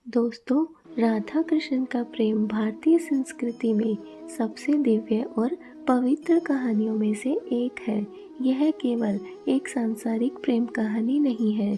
दोस्तों, राधा कृष्ण का प्रेम भारतीय संस्कृति में सबसे दिव्य और पवित्र कहानियों में से एक है। यह केवल एक सांसारिक प्रेम कहानी नहीं है,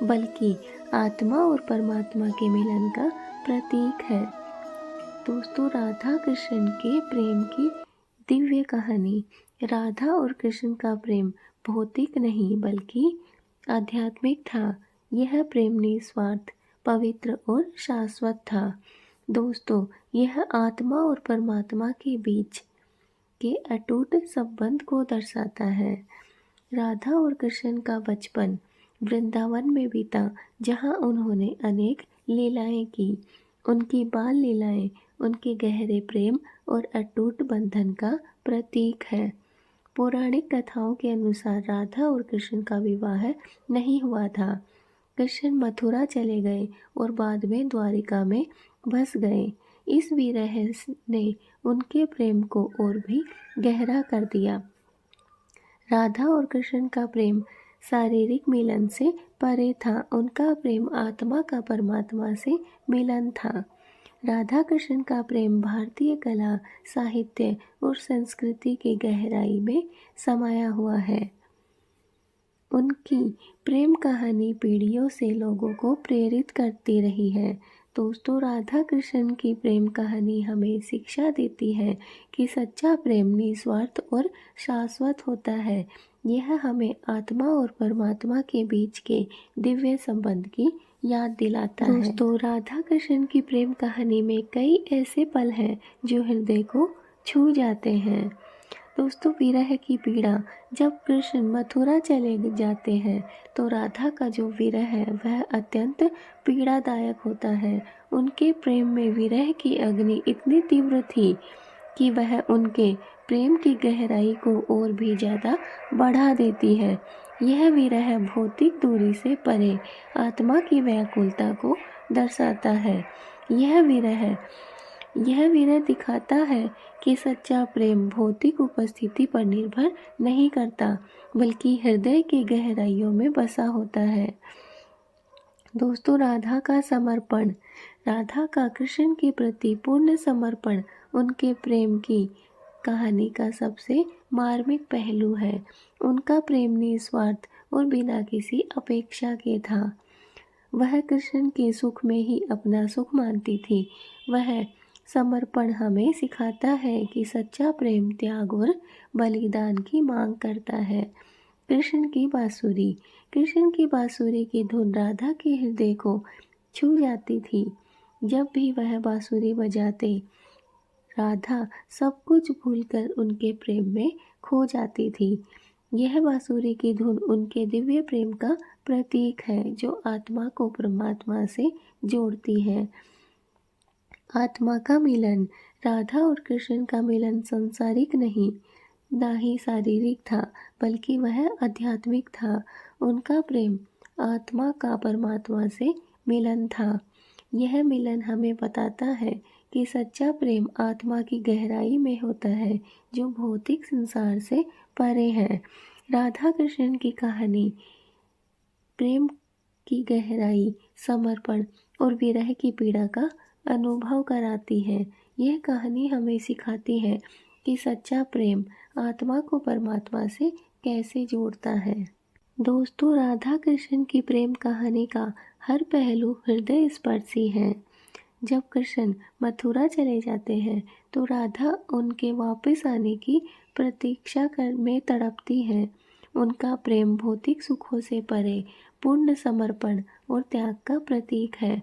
बल्कि आत्मा और परमात्मा के मिलन का प्रतीक है। दोस्तों, राधा कृष्ण के प्रेम की दिव्य कहानी। राधा और कृष्ण का प्रेम भौतिक नहीं बल्कि आध्यात्मिक था। यह प्रेम निस्वार्थ, पवित्र और शाश्वत था। दोस्तों, यह आत्मा और परमात्मा के बीच के अटूट संबंध को दर्शाता है। राधा और कृष्ण का बचपन वृंदावन में बीता, जहाँ उन्होंने अनेक लीलाएं की। उनकी बाल लीलाएं उनके गहरे प्रेम और अटूट बंधन का प्रतीक है। पौराणिक कथाओं के अनुसार राधा और कृष्ण का विवाह नहीं हुआ था। कृष्ण मथुरा चले गए और बाद में द्वारिका में बस गए। इस विरह ने उनके प्रेम को और भी गहरा कर दिया। राधा और कृष्ण का प्रेम शारीरिक मिलन से परे था। उनका प्रेम आत्मा का परमात्मा से मिलन था। राधा कृष्ण का प्रेम भारतीय कला, साहित्य और संस्कृति की गहराई में समाया हुआ है। उनकी प्रेम कहानी पीढ़ियों से लोगों को प्रेरित करती रही है। दोस्तों, राधा कृष्ण की प्रेम कहानी हमें शिक्षा देती है कि सच्चा प्रेम निस्वार्थ और शाश्वत होता है। यह हमें आत्मा और परमात्मा के बीच के दिव्य संबंध की याद दिलाता है। दोस्तों, राधा कृष्ण की प्रेम कहानी में कई ऐसे पल हैं जो हृदय को छू जाते हैं। दोस्तों, विरह की पीड़ा। जब कृष्ण मथुरा चले जाते हैं तो राधा का जो विरह है वह अत्यंत पीड़ादायक होता है। उनके प्रेम में विरह की अग्नि इतनी तीव्र थी कि वह उनके प्रेम की गहराई को और भी ज़्यादा बढ़ा देती है। यह विरह भौतिक दूरी से परे आत्मा की व्याकुलता को दर्शाता है। यह विरह दिखाता है कि सच्चा प्रेम भौतिक उपस्थिति पर निर्भर नहीं करता, बल्कि हृदय की गहराइयों में बसा होता है। दोस्तों, राधा का समर्पण। राधा का कृष्ण के प्रति पूर्ण समर्पण उनके प्रेम की कहानी का सबसे मार्मिक पहलू है। उनका प्रेम निस्वार्थ और बिना किसी अपेक्षा के था। वह कृष्ण के सुख में ही अपना सुख मानती थी। वह समर्पण हमें सिखाता है कि सच्चा प्रेम त्याग और बलिदान की मांग करता है। कृष्ण की बांसुरी की धुन राधा के हृदय को छू जाती थी। जब भी वह बांसुरी बजाते, राधा सब कुछ भूलकर उनके प्रेम में खो जाती थी। यह बांसुरी की धुन उनके दिव्य प्रेम का प्रतीक है, जो आत्मा को परमात्मा से जोड़ती है। आत्मा का मिलन। राधा और कृष्ण का मिलन सांसारिक नहीं, ना ही शारीरिक था, बल्कि वह आध्यात्मिक था। उनका प्रेम आत्मा का परमात्मा से मिलन था। यह मिलन हमें बताता है कि सच्चा प्रेम आत्मा की गहराई में होता है, जो भौतिक संसार से परे है। राधा कृष्ण की कहानी प्रेम की गहराई, समर्पण और विरह की पीड़ा का अनुभव कराती है। यह कहानी हमें सिखाती है कि सच्चा प्रेम आत्मा को परमात्मा से कैसे जोड़ता है। दोस्तों, राधा कृष्ण की प्रेम कहानी का हर पहलू हृदय स्पर्शी है। जब कृष्ण मथुरा चले जाते हैं तो राधा उनके वापस आने की प्रतीक्षा में तड़पती है। उनका प्रेम भौतिक सुखों से परे पूर्ण समर्पण और त्याग का प्रतीक है।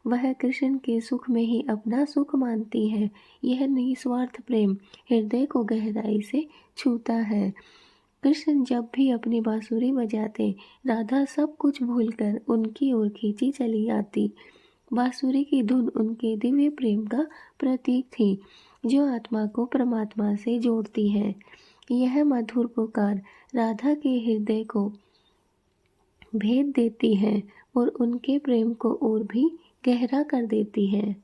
वह कृष्ण के सुख में ही अपना सुख मानती है। यह निस्वार्थ प्रेम हृदय को गहराई से छूता है। कृष्ण जब भी अपनी बांसुरी बजाते, राधा सब कुछ भूलकर उनकी ओर खींची चली आती। बांसुरी की धुन उनके दिव्य प्रेम का प्रतीक थी, जो आत्मा को परमात्मा से जोड़ती है। यह मधुर पुकार राधा के हृदय को भेद देती है और उनके प्रेम को और भी गहरा कर देती है।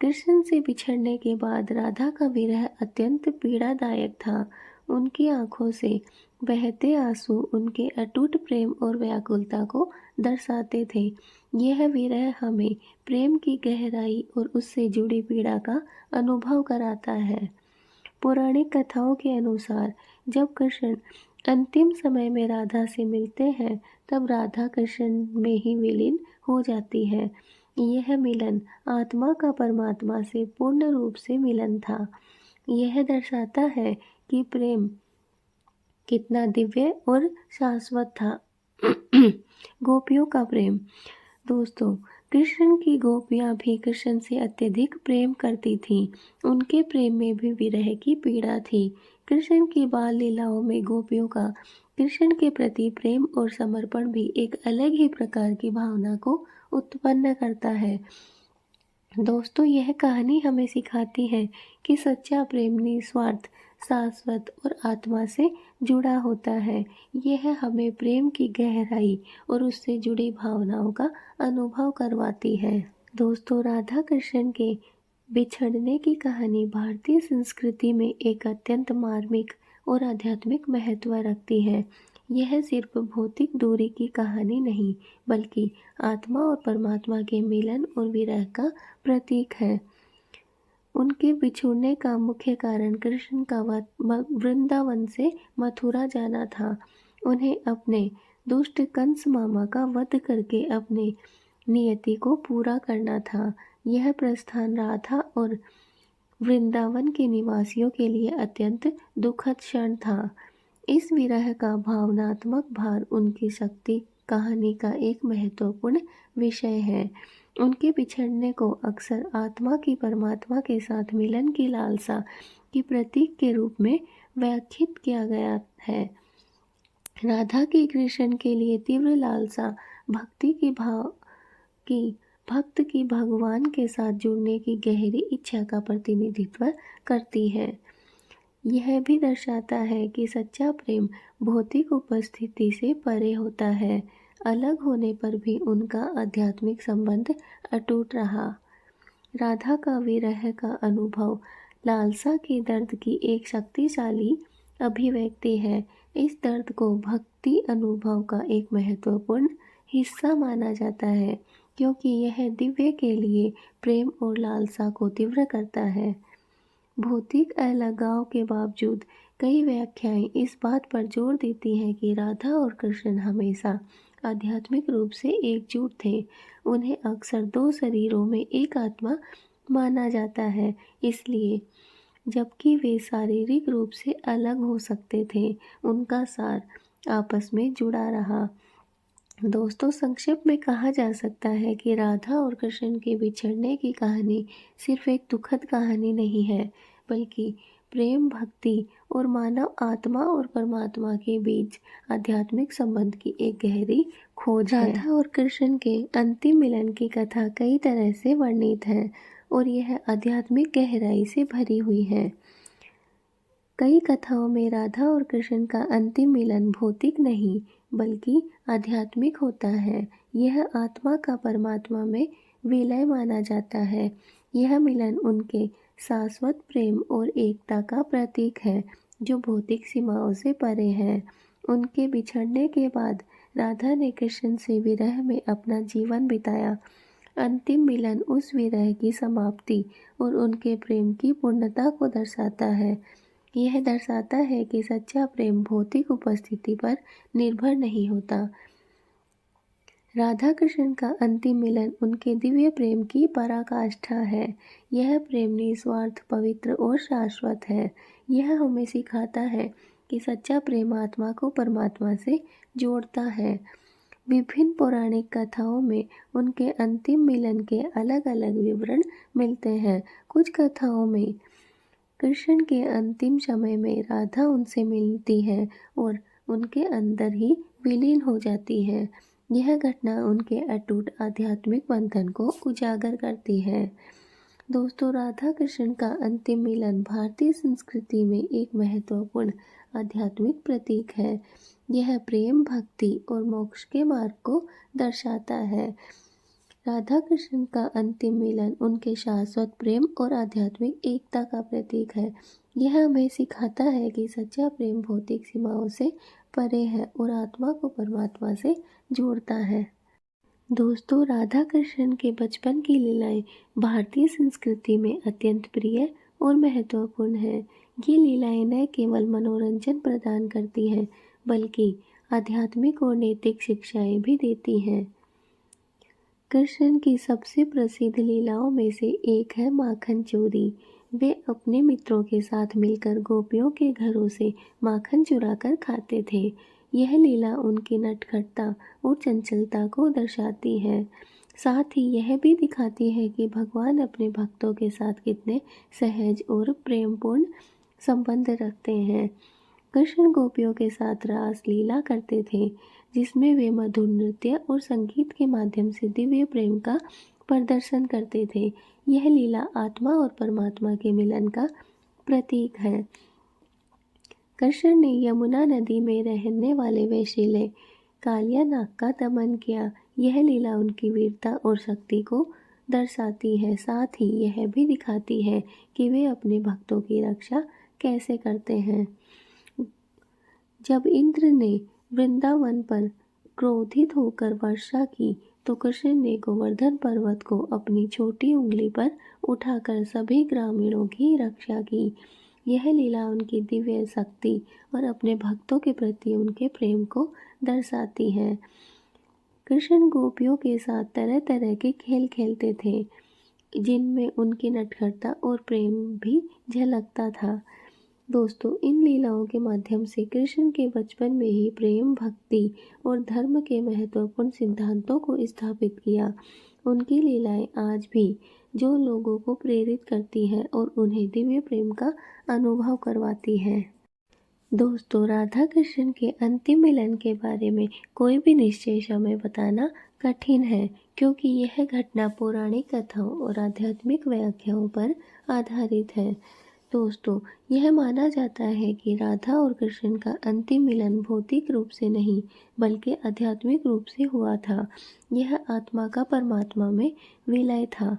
कृष्ण से बिछड़ने के बाद राधा का विरह अत्यंत पीड़ादायक था। उनकी आंखों से बहते आंसू उनके अटूट प्रेम और व्याकुलता को दर्शाते थे। यह विरह हमें प्रेम की गहराई और उससे जुड़ी पीड़ा का अनुभव कराता है। पौराणिक कथाओं के अनुसार जब कृष्ण अंतिम समय में राधा से मिलते हैं, तब राधा कृष्ण में ही विलीन हो जाती है। यह मिलन आत्मा का परमात्मा से पूर्ण रूप से मिलन था। यह दर्शाता है कि प्रेम कितना दिव्य और शाश्वत था। गोपियों का प्रेम। दोस्तों, कृष्ण की गोपियाँ भी कृष्ण से अत्यधिक प्रेम करती थीं। उनके प्रेम में भी विरह की पीड़ा थी। कृष्ण की बाल लीलाओं में गोपियों का कृष्ण के प्रति प्रेम और समर्पण भी एक अलग ही प्रकार की भावना को उत्पन्न करता है। दोस्तों, यह कहानी हमें सिखाती है कि सच्चा प्रेम निस्वार्थ, शाश्वत और आत्मा से जुड़ा होता है। यह हमें प्रेम की गहराई और उससे जुड़ी भावनाओं का अनुभव करवाती है। दोस्तों, राधा कृष्ण के बिछड़ने की कहानी भारतीय संस्कृति में एक अत्यंत मार्मिक और आध्यात्मिक महत्व रखती है। यह सिर्फ भौतिक दूरी की कहानी नहीं, बल्कि आत्मा और परमात्मा के मिलन और विरह का प्रतीक है। उनके बिछुड़ने का मुख्य कारण कृष्ण का वृंदावन से मथुरा जाना था। उन्हें अपने दुष्ट कंस मामा का वध करके अपने नियति को पूरा करना था। यह प्रस्थान राधा और वृंदावन के निवासियों के लिए अत्यंत दुखद क्षण था। इस विरह का भावनात्मक भार उनकी शक्ति कहानी का एक महत्वपूर्ण विषय है। उनके बिछड़ने को अक्सर आत्मा की परमात्मा के साथ मिलन की लालसा के प्रतीक के रूप में व्याख्यात किया गया है। राधा की कृष्ण के लिए तीव्र लालसा भक्त की भगवान के साथ जुड़ने की गहरी इच्छा का प्रतिनिधित्व करती है। यह भी दर्शाता है कि सच्चा प्रेम भौतिक उपस्थिति से परे होता है। अलग होने पर भी उनका आध्यात्मिक संबंध अटूट रहा। राधा का विरह का अनुभव लालसा के दर्द की एक शक्तिशाली अभिव्यक्ति है। इस दर्द को भक्ति अनुभव का एक महत्वपूर्ण हिस्सा माना जाता है, क्योंकि यह दिव्य के लिए प्रेम और लालसा को तीव्र करता है। भौतिक अलगाव के बावजूद कई व्याख्याएं इस बात पर जोर देती हैं कि राधा और कृष्ण हमेशा आध्यात्मिक रूप से एकजुट थे। उन्हें अक्सर दो शरीरों में एक आत्मा माना जाता है, इसलिए जबकि वे शारीरिक रूप से अलग हो सकते थे, उनका सार आपस में जुड़ा रहा। दोस्तों, संक्षेप में कहा जा सकता है कि राधा और कृष्ण के बिछड़ने की कहानी सिर्फ एक दुखद कहानी नहीं है, बल्कि प्रेम, भक्ति और मानव आत्मा और परमात्मा के बीच आध्यात्मिक संबंध की एक गहरी खोज है। राधा और कृष्ण के अंतिम मिलन की कथा कई तरह से वर्णित है और यह आध्यात्मिक गहराई से भरी हुई है। कई कथाओं में राधा और कृष्ण का अंतिम मिलन भौतिक नहीं, बल्कि आध्यात्मिक होता है। यह आत्मा का परमात्मा में विलय माना जाता है। यह मिलन उनके शाश्वत प्रेम और एकता का प्रतीक है, जो भौतिक सीमाओं से परे है। उनके बिछड़ने के बाद राधा ने कृष्ण से विरह में अपना जीवन बिताया। अंतिम मिलन उस विरह की समाप्ति और उनके प्रेम की पूर्णता को दर्शाता है। यह दर्शाता है कि सच्चा प्रेम भौतिक उपस्थिति पर निर्भर नहीं होता। राधा कृष्ण का अंतिम मिलन उनके दिव्य प्रेम की पराकाष्ठा है। यह प्रेम निस्वार्थ, पवित्र और शाश्वत है। यह हमें सिखाता है कि सच्चा प्रेम आत्मा को परमात्मा से जोड़ता है। विभिन्न पौराणिक कथाओं में उनके अंतिम मिलन के अलग-अलग विवरण मिलते हैं। कुछ कथाओं में कृष्ण के अंतिम समय में राधा उनसे मिलती है और उनके अंदर ही विलीन हो जाती है। यह घटना उनके अटूट आध्यात्मिक बंधन को उजागर करती है। दोस्तों, राधा कृष्ण का अंतिम मिलन भारतीय संस्कृति में एक महत्वपूर्ण आध्यात्मिक प्रतीक है। यह प्रेम, भक्ति और मोक्ष के मार्ग को दर्शाता है। राधा कृष्ण का अंतिम मिलन उनके शाश्वत प्रेम और आध्यात्मिक एकता का प्रतीक है। यह हमें सिखाता है कि सच्चा प्रेम भौतिक सीमाओं से परे है और आत्मा को परमात्मा से जोड़ता है। दोस्तों, राधा कृष्ण के बचपन की लीलाएं भारतीय संस्कृति में अत्यंत प्रिय और महत्वपूर्ण हैं। ये लीलाएं न केवल मनोरंजन प्रदान करती हैं, बल्कि आध्यात्मिक और नैतिक शिक्षाएं भी देती हैं। कृष्ण की सबसे प्रसिद्ध लीलाओं में से एक है माखन चोरी। वे अपने मित्रों के साथ मिलकर गोपियों के घरों से माखन चुराकर खाते थे। यह लीला उनकी नटखटता और चंचलता को दर्शाती है। साथ ही यह भी दिखाती है कि भगवान अपने भक्तों के साथ कितने सहज और प्रेमपूर्ण संबंध रखते हैं। कृष्ण गोपियों के साथ रास लीला करते थे, जिसमें वे मधुर नृत्य और संगीत के माध्यम से दिव्य प्रेम का प्रदर्शन करते थे। यह लीला आत्मा और परमात्मा के मिलन का प्रतीक है। कृष्ण ने यमुना नदी में रहने वाले वैशिले कालिया नाग का दमन किया। यह लीला उनकी वीरता और शक्ति को दर्शाती है। साथ ही यह भी दिखाती है कि वे अपने भक्तों की रक्षा कैसे करते हैं। जब इंद्र ने वृंदावन पर क्रोधित होकर वर्षा की, तो कृष्ण ने गोवर्धन पर्वत को अपनी छोटी उंगली पर उठाकर सभी ग्रामीणों की रक्षा की। यह लीला उनकी दिव्य शक्ति और अपने भक्तों के प्रति उनके प्रेम को दर्शाती है। कृष्ण गोपियों के साथ तरह तरह के खेल खेलते थे, जिनमें उनकी नटखटता और प्रेम भी झलकता था। दोस्तों, इन लीलाओं के माध्यम से कृष्ण के बचपन में ही प्रेम, भक्ति और धर्म के महत्वपूर्ण सिद्धांतों को स्थापित किया। उनकी लीलाएं आज भी जो लोगों को प्रेरित करती हैं और उन्हें दिव्य प्रेम का अनुभव करवाती हैं। दोस्तों, राधा कृष्ण के अंतिम मिलन के बारे में कोई भी निश्चय समय बताना कठिन है, क्योंकि यह घटना पौराणिक कथाओं और आध्यात्मिक व्याख्याओं पर आधारित है। दोस्तों, यह माना जाता है कि राधा और कृष्ण का अंतिम मिलन भौतिक रूप से नहीं, बल्कि आध्यात्मिक रूप से हुआ था। यह आत्मा का परमात्मा में विलय था,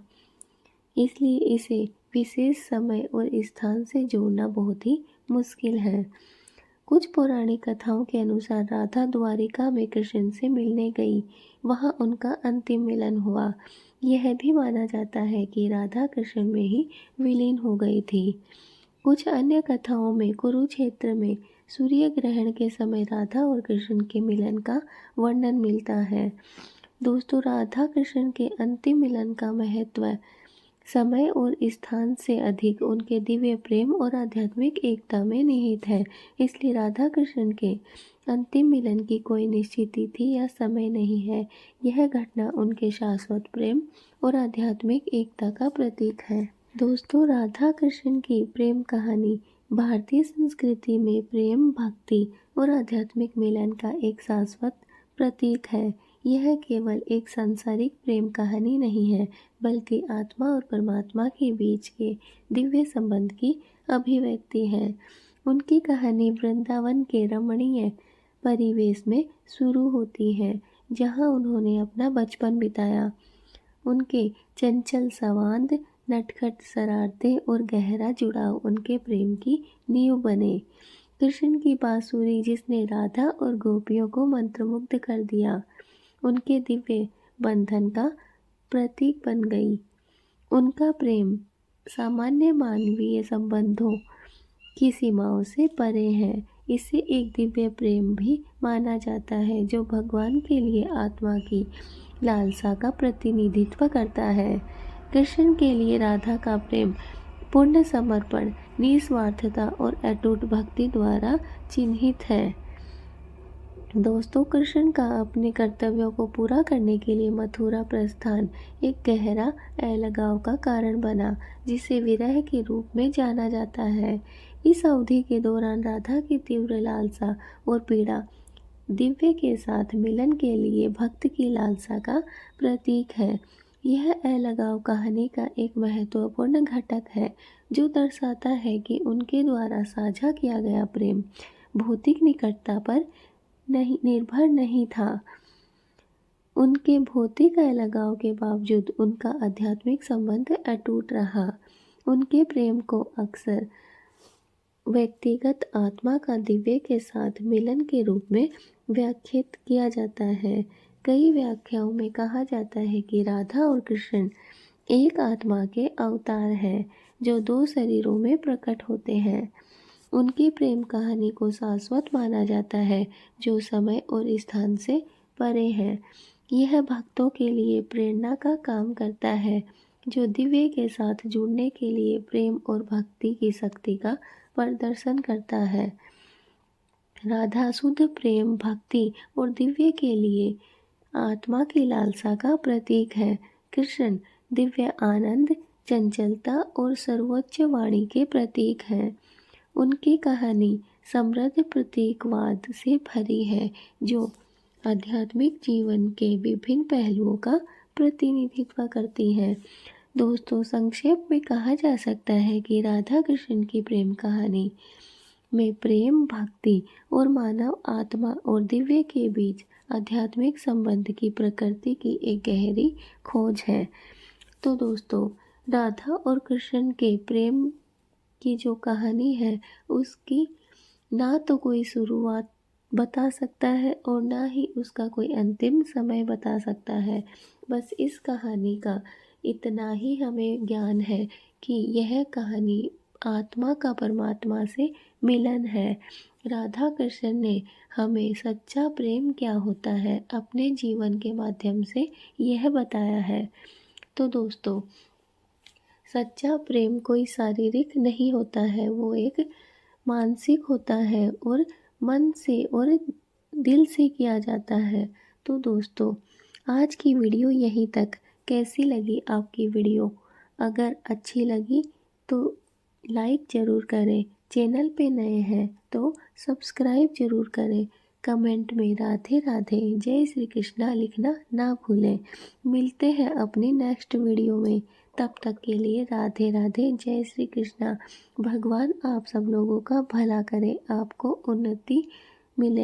इसलिए इसे विशेष समय और स्थान से जोड़ना बहुत ही मुश्किल है। कुछ पौराणिक कथाओं के अनुसार राधा द्वारिका में कृष्ण से मिलने गई। वहां उनका अंतिम मिलन हुआ। यह भी माना जाता है कि राधा कृष्ण में ही विलीन हो गई थी। कुछ अन्य कथाओं में कुरुक्षेत्र में सूर्य ग्रहण के समय राधा और कृष्ण के मिलन का वर्णन मिलता है। दोस्तों, राधा कृष्ण के अंतिम मिलन का महत्व समय और स्थान से अधिक उनके दिव्य प्रेम और आध्यात्मिक एकता में निहित है। इसलिए राधा कृष्ण के अंतिम मिलन की कोई निश्चित तिथि या समय नहीं है। यह घटना उनके शाश्वत प्रेम और आध्यात्मिक एकता का प्रतीक है। दोस्तों, राधा कृष्ण की प्रेम कहानी भारतीय संस्कृति में प्रेम, भक्ति और आध्यात्मिक मिलन का एक शाश्वत प्रतीक है। यह केवल एक सांसारिक प्रेम कहानी नहीं है, बल्कि आत्मा और परमात्मा के बीच के दिव्य संबंध की अभिव्यक्ति है। उनकी कहानी वृंदावन के रमणीय परिवेश में शुरू होती है, जहां उन्होंने अपना बचपन बिताया। उनके चंचल संवाद, नटखट शरारतें और गहरा जुड़ाव उनके प्रेम की नींव बने। कृष्ण की बांसुरी, जिसने राधा और गोपियों को मंत्रमुग्ध कर दिया, उनके दिव्य बंधन का प्रतीक बन गई। उनका प्रेम सामान्य मानवीय संबंधों की सीमाओं से परे है। इसे एक दिव्य प्रेम भी माना जाता है, जो भगवान के लिए आत्मा की लालसा का प्रतिनिधित्व करता है। कृष्ण के लिए राधा का प्रेम पूर्ण समर्पण, निस्वार्थता और अटूट भक्ति द्वारा चिन्हित है। दोस्तों, कृष्ण का अपने कर्तव्यों को पूरा करने के लिए मथुरा प्रस्थान एक गहरा अलगाव का कारण बना, जिसे विरह के रूप में जाना जाता है। इस अवधि के दौरान राधा की तीव्र लालसा और पीड़ा दिव्य के साथ मिलन के लिए भक्त की लालसा का प्रतीक है। यह अलगाव कहानी का एक महत्वपूर्ण घटक है, जो दर्शाता है कि उनके द्वारा साझा किया गया प्रेम भौतिक निकटता पर निर्भर नहीं था। उनके भौतिक अलगाव के बावजूद उनका आध्यात्मिक संबंध अटूट रहा। उनके प्रेम को अक्सर व्यक्तिगत आत्मा का दिव्य के साथ मिलन के रूप में व्याख्यात किया जाता है। कई व्याख्याओं में कहा जाता है कि राधा और कृष्ण एक आत्मा के अवतार हैं जो दो शरीरों में प्रकट होते हैं। उनकी प्रेम कहानी को शाश्वत माना जाता है जो समय और स्थान से परे है। यह भक्तों के लिए प्रेरणा का काम करता है जो दिव्य के साथ जुड़ने के लिए प्रेम और भक्ति की शक्ति का प्रदर्शन करता है। राधा शुद्ध प्रेम, भक्ति और दिव्य के लिए आत्मा की लालसा का प्रतीक है। कृष्ण दिव्य आनंद, चंचलता और सर्वोच्च वाणी के प्रतीक हैं। उनकी कहानी समृद्ध प्रतीकवाद से भरी है जो आध्यात्मिक जीवन के विभिन्न पहलुओं का प्रतिनिधित्व करती है। दोस्तों, संक्षेप में कहा जा सकता है कि राधा कृष्ण की प्रेम कहानी में प्रेम, भक्ति और मानव आत्मा और दिव्य के बीच आध्यात्मिक संबंध की प्रकृति की एक गहरी खोज है। तो दोस्तों, राधा और कृष्ण के प्रेम की जो कहानी है उसकी ना तो कोई शुरुआत बता सकता है और ना ही उसका कोई अंतिम समय बता सकता है। बस इस कहानी का इतना ही हमें ज्ञान है कि यह कहानी आत्मा का परमात्मा से मिलन है। राधा कृष्ण ने हमें सच्चा प्रेम क्या होता है अपने जीवन के माध्यम से यह बताया है। तो दोस्तों, सच्चा प्रेम कोई शारीरिक नहीं होता है, वो एक मानसिक होता है और मन से और दिल से किया जाता है। तो दोस्तों, आज की वीडियो यहीं तक। कैसी लगी आपकी वीडियो? अगर अच्छी लगी तो लाइक ज़रूर करें। चैनल पे नए हैं तो सब्सक्राइब ज़रूर करें। कमेंट में राधे राधे, जय श्री कृष्णा लिखना ना भूलें। मिलते हैं अपनी नेक्स्ट वीडियो में। तब तक के लिए राधे राधे, जय श्री कृष्णा। भगवान आप सब लोगों का भला करे, आपको उन्नति मिले।